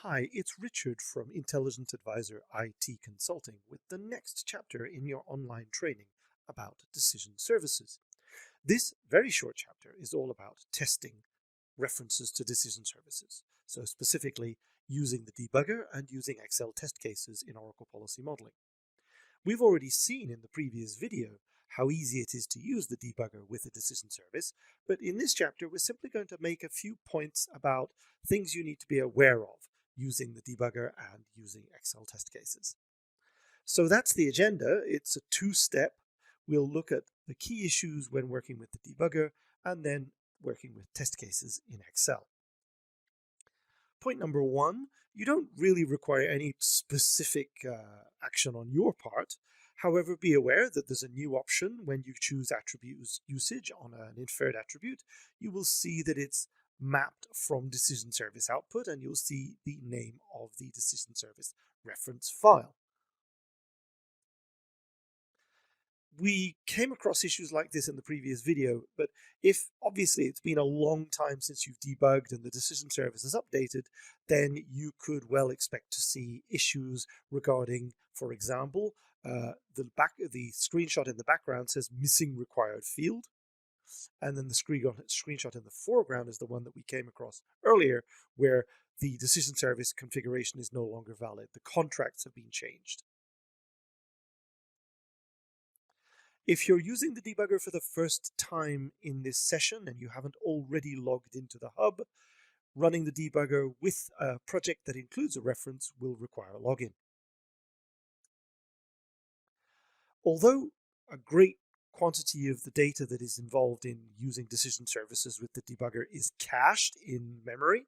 Hi, it's Richard from Intelligent Advisor IT Consulting with the next chapter in your online training about decision services. This very short chapter is all about testing references to decision services. So specifically using the debugger and using Excel test cases in Oracle Policy Modeling. We've already seen in the previous video how easy it is to use the debugger with a decision service, but in this chapter we're simply going to make a few points about things you need to be aware of using the debugger and using Excel test cases. So that's the agenda. It's a two-step. We'll look at the key issues when working with the debugger and then working with test cases in Excel. Point number one, you don't really require any specific action on your part. However, be aware that there's a new option when you choose attribute usage on an inferred attribute. You will see that it's mapped from decision service output, and you'll see the name of the decision service reference file. We came across issues like this in the previous video, but if obviously it's been a long time since you've debugged and the decision service is updated, then you could well expect to see issues regarding, for example, the screenshot in the background says missing required field, and then the screenshot in the foreground is the one that we came across earlier, where the decision service configuration is no longer valid. The contracts have been changed. If you're using the debugger for the first time in this session and you haven't already logged into the hub, running the debugger with a project that includes a reference will require a login. Although a great quantity of the data that is involved in using decision services with the debugger is cached in memory,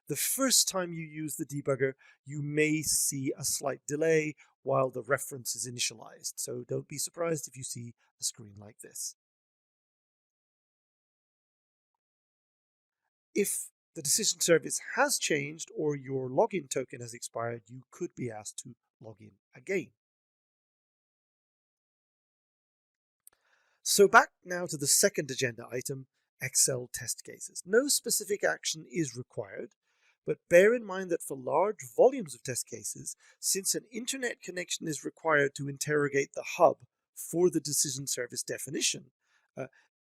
the first time you use the debugger, you may see a slight delay while the reference is initialized. So don't be surprised if you see a screen like this. If the decision service has changed or your login token has expired, you could be asked to log in again. So back now to the second agenda item, Excel test cases. No specific action is required, but bear in mind that for large volumes of test cases, since an internet connection is required to interrogate the hub for the decision service definition,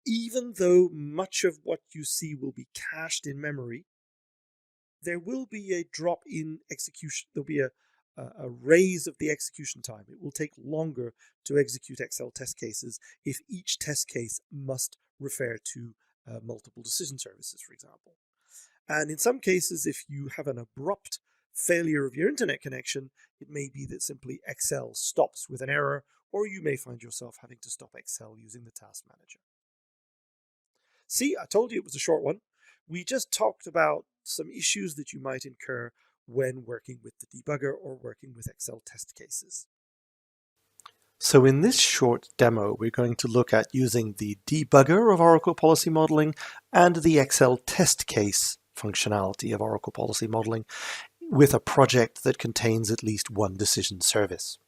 even though much of what you see will be cached in memory, there will be a drop in execution. There'll be a raise of the execution time. It will take longer to execute Excel test cases if each test case must refer to multiple decision services, for example. And in some cases, if you have an abrupt failure of your internet connection, it may be that simply Excel stops with an error, or you may find yourself having to stop Excel using the task manager. See, I told you it was a short one. We just talked about some issues that you might incur when working with the debugger or working with Excel test cases. So in this short demo, we're going to look at using the debugger of Oracle Policy Modeling and the Excel test case functionality of Oracle Policy Modeling with a project that contains at least one decision service.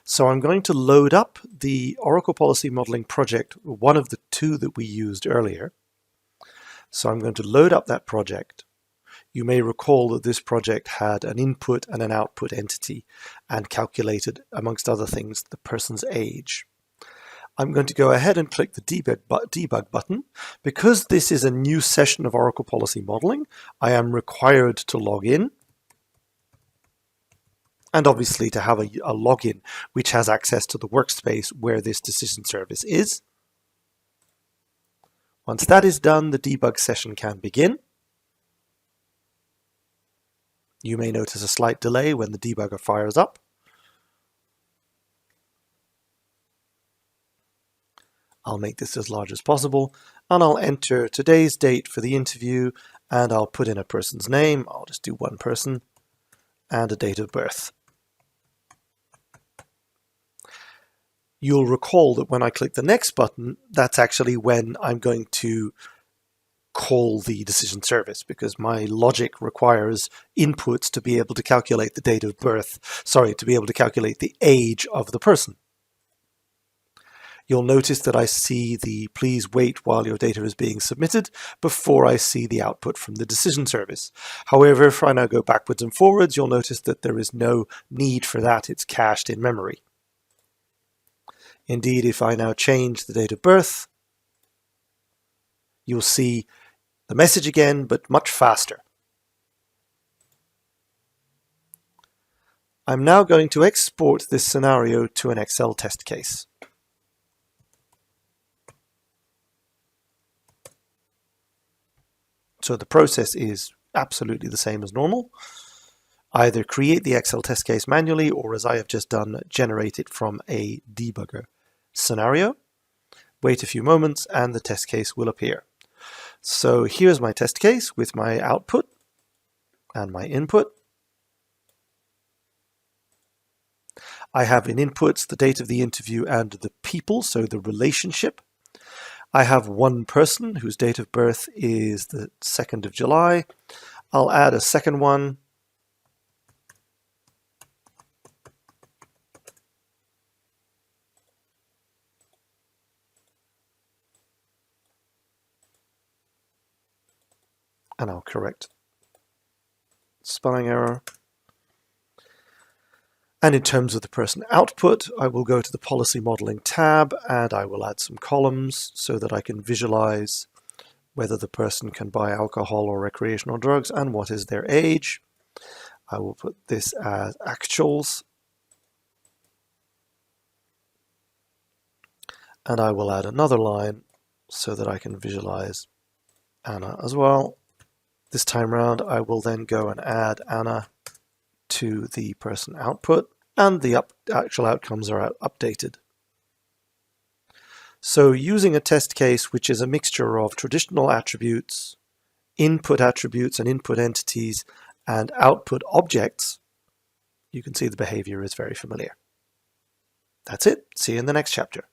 So I'm going to load up the Oracle Policy Modeling project, one of the two that we used earlier. So I'm going to load up that project. You may recall that this project had an input and an output entity and calculated, amongst other things, the person's age. I'm going to go ahead and click the debug button. Because this is a new session of Oracle Policy Modeling, I am required to log in and obviously to have a login which has access to the workspace where this decision service is. Once that is done, the debug session can begin. You may notice a slight delay when the debugger fires up. I'll make this as large as possible, and I'll enter today's date for the interview, and I'll put in a person's name. I'll just do one person, and a date of birth. You'll recall that when I click the next button, that's actually when I'm going to call the decision service, because my logic requires inputs to be able to calculate the date of birth, to be able to calculate the age of the person. You'll notice that I see the please wait while your data is being submitted before I see the output from the decision service. However, if I now go backwards and forwards, you'll notice that there is no need for that. It's cached in memory. Indeed, if I now change the date of birth, you'll see the message again, but much faster. I'm now going to export this scenario to an Excel test case. So the process is absolutely the same as normal. Either create the Excel test case manually, or as I have just done, generate it from a debugger scenario. Wait a few moments and the test case will appear. So here's my test case with my output and my input. I have in inputs the date of the interview and the people, so the relationship. I have one person whose date of birth is the 2nd of July. I'll add a second one. And I'll correct spelling error. And in terms of the person output, I will go to the policy modeling tab and I will add some columns so that I can visualize whether the person can buy alcohol or recreational drugs and what is their age. I will put this as actuals. And I will add another line so that I can visualize Anna as well. This time round, I will then go and add Anna to the person output, and the actual outcomes are updated. So using a test case which is a mixture of traditional attributes, input attributes and input entities, and output objects, you can see the behavior is very familiar. That's it. See you in the next chapter.